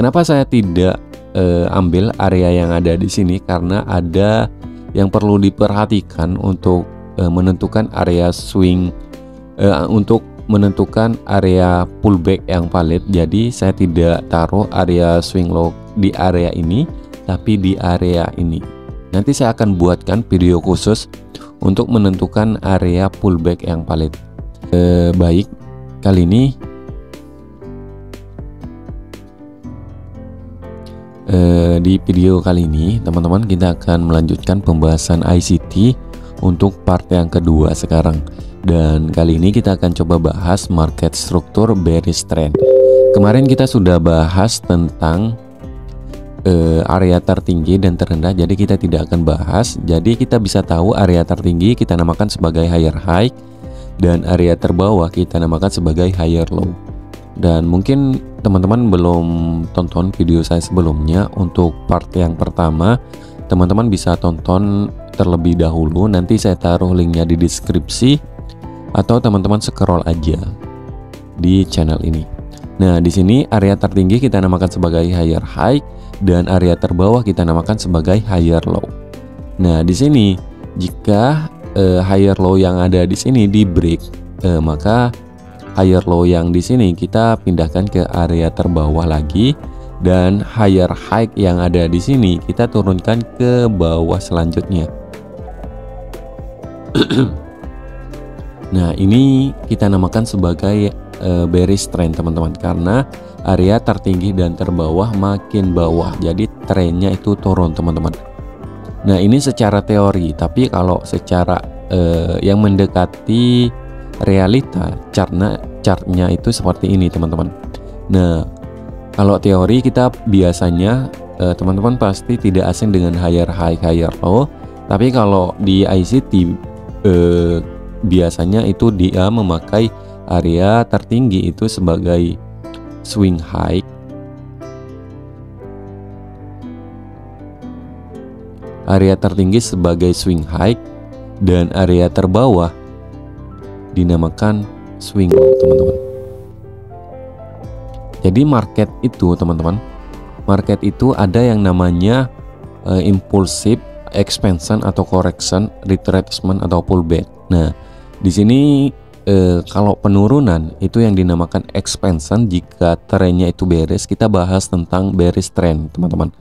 Kenapa saya tidak ambil area yang ada di sini? Karena ada yang perlu diperhatikan untuk menentukan area swing, untuk menentukan area pullback yang valid. Jadi saya tidak taruh area swing low di area ini, tapi di area ini. Nanti saya akan buatkan video khusus untuk menentukan area pullback yang valid. Baik, kali ini di video kali ini teman-teman kita akan melanjutkan pembahasan ICT untuk part yang kedua sekarang. Dan kali ini kita akan coba bahas market struktur bearish trend. Kemarin kita sudah bahas tentang area tertinggi dan terendah, jadi kita tidak akan bahas. Jadi kita bisa tahu area tertinggi kita namakan sebagai higher high dan area terbawah kita namakan sebagai higher low. Dan mungkin teman-teman belum tonton video saya sebelumnya untuk part yang pertama, teman-teman bisa tonton terlebih dahulu. Nanti saya taruh linknya di deskripsi, atau teman-teman scroll aja di channel ini. Nah, di sini area tertinggi kita namakan sebagai higher high dan area terbawah kita namakan sebagai higher low. Nah, di sini jika higher low yang ada di sini di break, maka higher low yang di sini kita pindahkan ke area terbawah lagi, dan higher high yang ada di sini kita turunkan ke bawah selanjutnya. Nah, ini kita namakan sebagai bearish trend teman-teman, karena area tertinggi dan terbawah makin bawah, jadi trennya itu turun teman-teman. Nah, ini secara teori, tapi kalau secara yang mendekati realita, chartnya itu seperti ini teman-teman. Nah, kalau teori kita biasanya teman-teman pasti tidak asing dengan higher high, higher low. Tapi kalau di ICT biasanya itu dia memakai area tertinggi itu sebagai swing high, area tertinggi sebagai swing high, dan area terbawah dinamakan swing low teman-teman. Jadi market itu teman-teman, market itu ada yang namanya impulsive expansion atau correction, retracement atau pullback. Nah, di sini kalau penurunan itu yang dinamakan expansion. Jika trennya itu bearish, kita bahas tentang bearish trend teman-teman.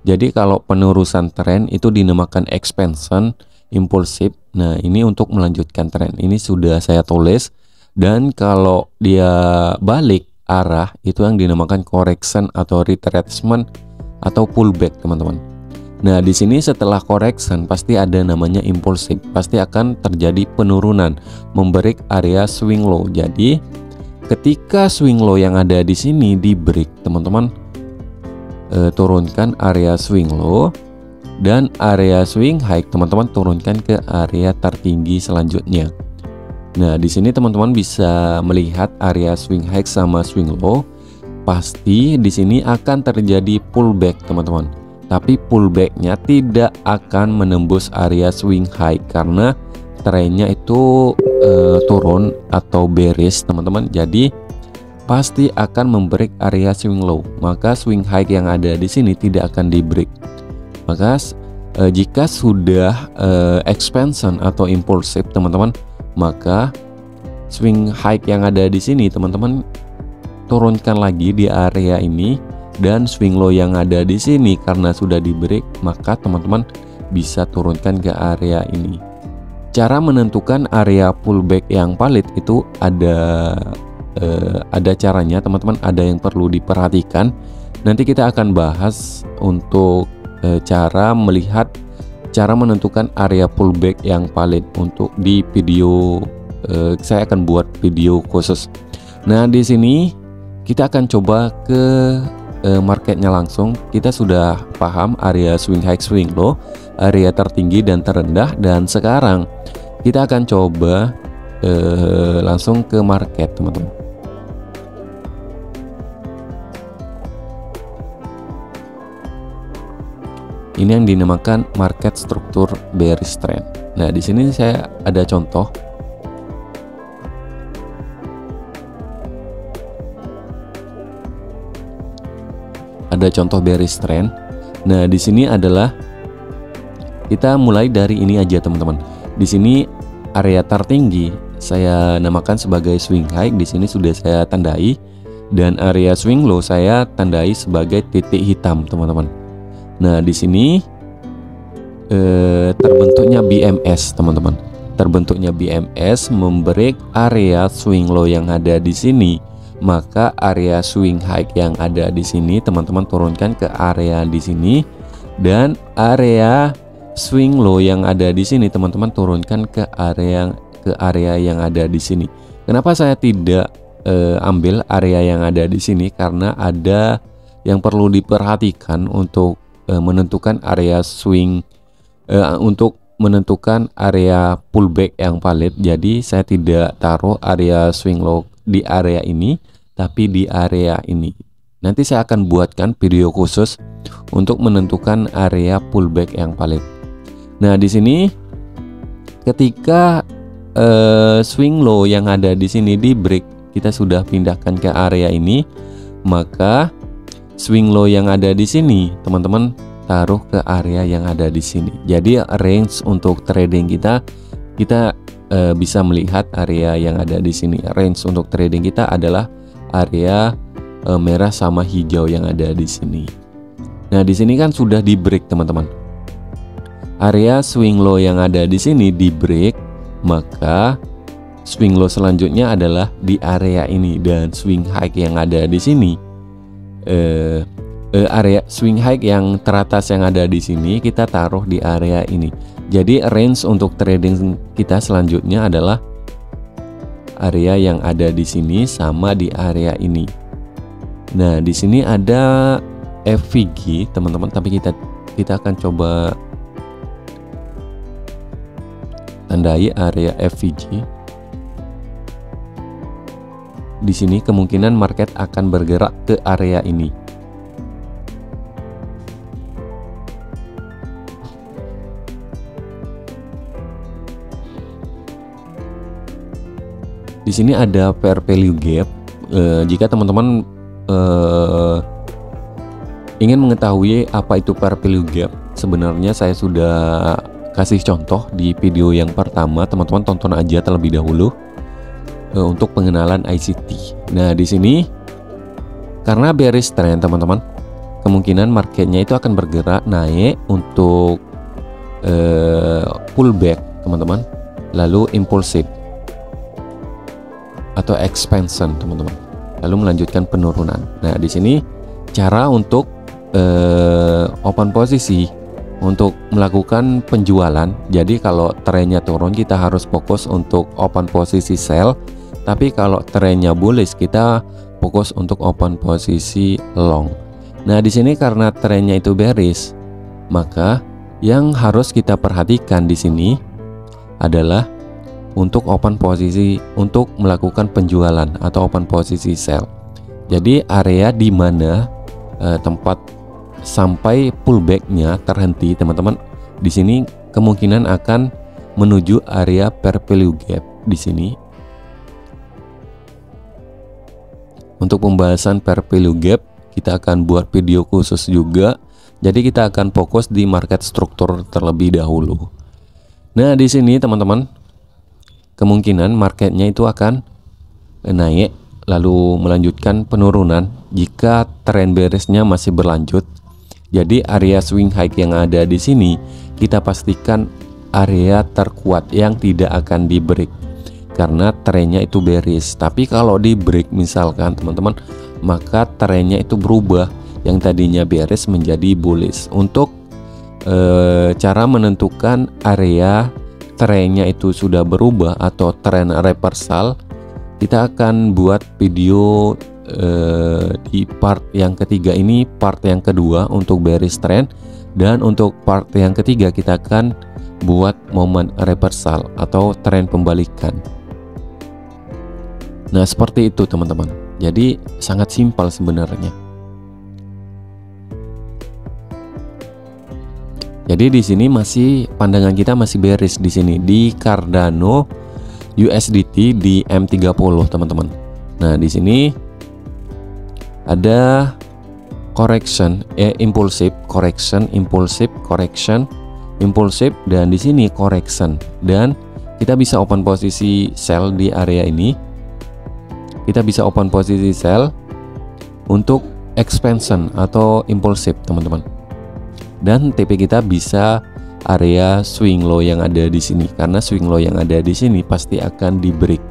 Jadi kalau penurunan tren itu dinamakan expansion impulsif. Nah, ini untuk melanjutkan tren. Ini sudah saya tulis. Dan kalau dia balik arah itu yang dinamakan correction atau retracement atau pullback teman-teman. Nah, di sini setelah correction pasti ada namanya impulsif. Pasti akan terjadi penurunan, membreak area swing low. Jadi ketika swing low yang ada di sini di break teman-teman, turunkan area swing low, dan area swing high teman-teman turunkan ke area tertinggi selanjutnya. Nah, di sini teman-teman bisa melihat area swing high sama swing low. Pasti di sini akan terjadi pullback teman-teman. Tapi pullbacknya tidak akan menembus area swing high karena trennya itu turun atau bearish teman-teman. Jadi pasti akan membreak area swing low. Maka swing high yang ada di sini tidak akan di break. Maka jika sudah expansion atau impulsif teman-teman, maka swing high yang ada di sini teman-teman turunkan lagi di area ini, dan swing low yang ada di sini karena sudah di break, maka teman-teman bisa turunkan ke area ini. Cara menentukan area pullback yang valid itu ada caranya teman-teman, ada yang perlu diperhatikan. Nanti kita akan bahas untuk cara menentukan area pullback yang valid untuk di video. Saya akan buat video khusus. Nah, di sini kita akan coba ke marketnya langsung. Kita sudah paham area swing high, swing low, area tertinggi dan terendah, dan sekarang kita akan coba langsung ke market teman-teman. Ini yang dinamakan market struktur bearish trend. Nah, di sini saya ada contoh. ada contoh bearish trend. Nah, di sini adalah kita mulai dari ini aja teman-teman. Di sini area tertinggi saya namakan sebagai swing high, di sini sudah saya tandai, dan area swing low saya tandai sebagai titik hitam teman-teman. Nah, di sini terbentuknya BMS teman-teman. Terbentuknya BMS membreak area swing low yang ada di sini, maka area swing high yang ada di sini teman-teman turunkan ke area di sini, dan area swing low yang ada di sini teman-teman turunkan ke area yang ada di sini. Kenapa saya tidak ambil area yang ada di sini? Karena ada yang perlu diperhatikan untuk menentukan area swing, untuk menentukan area pullback yang valid. Jadi saya tidak taruh area swing low di area ini, tapi di area ini. Nanti saya akan buatkan video khusus untuk menentukan area pullback yang valid. Nah, di sini ketika swing low yang ada di sini di break, kita sudah pindahkan ke area ini, maka swing low yang ada di sini teman-teman taruh ke area yang ada di sini. Jadi range untuk trading kita bisa melihat area yang ada di sini. Range untuk trading kita adalah area merah sama hijau yang ada di sini. Nah, di sini kan sudah di break teman-teman. Area swing low yang ada di sini di break, maka swing low selanjutnya adalah di area ini, dan swing high yang ada di sini, area swing high yang teratas yang ada di sini kita taruh di area ini. Jadi range untuk trading kita selanjutnya adalah area yang ada di sini sama di area ini. Nah, di sini ada FVG teman-teman, tapi kita akan coba tandai area FVG. Di sini kemungkinan market akan bergerak ke area ini. Di sini ada fair value gap. Jika teman-teman ingin mengetahui apa itu fair value gap, sebenarnya saya sudah kasih contoh di video yang pertama. Teman-teman tonton aja terlebih dahulu untuk pengenalan ICT. Nah, di sini karena bearish trend teman-teman, kemungkinan marketnya itu akan bergerak naik untuk pullback teman-teman, lalu impulsif atau expansion teman-teman, lalu melanjutkan penurunan. Nah, di sini cara untuk open posisi untuk melakukan penjualan. Jadi kalau trennya turun kita harus fokus untuk open posisi sell, tapi kalau trennya bullish kita fokus untuk open posisi long. Nah, di sini karena trennya itu bearish, maka yang harus kita perhatikan di sini adalah untuk open posisi untuk melakukan penjualan atau open posisi sell. Jadi area di mana tempat sampai pullbacknya terhenti teman-teman, di sini kemungkinan akan menuju area fair value gap di sini. Untuk pembahasan fair value gap kita akan buat video khusus juga. Jadi kita akan fokus di market struktur terlebih dahulu. Nah, di sini teman-teman kemungkinan marketnya itu akan naik lalu melanjutkan penurunan jika tren bearishnya masih berlanjut. Jadi area swing high yang ada di sini kita pastikan area terkuat yang tidak akan di break karena trennya itu bearish. Tapi kalau di break misalkan teman-teman, maka trennya itu berubah, yang tadinya bearish menjadi bullish. Untuk cara menentukan area trennya itu sudah berubah atau tren reversal, kita akan buat video di part yang ketiga ini, part yang kedua untuk bearish trend, dan untuk part yang ketiga kita akan buat momen reversal atau tren pembalikan. Nah, seperti itu teman-teman. Jadi sangat simpel sebenarnya. Jadi di sini masih pandangan kita masih bearish di sini di Cardano USDT di M30 teman-teman. Nah, di sini ada correction, impulsive, correction, impulsive, correction, impulsive, dan di sini correction. Dan kita bisa open posisi sell di area ini. Kita bisa open posisi sell untuk expansion atau impulsif, teman-teman. Dan TP kita bisa area swing low yang ada di sini, karena swing low yang ada di sini pasti akan di break.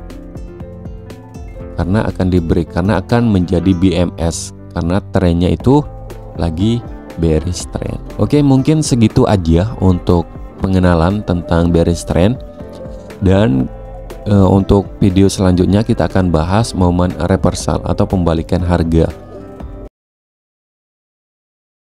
Karena akan menjadi BMS, karena trennya itu lagi bearish trend. Oke, mungkin segitu aja untuk pengenalan tentang bearish trend. Dan untuk video selanjutnya kita akan bahas momen reversal atau pembalikan harga.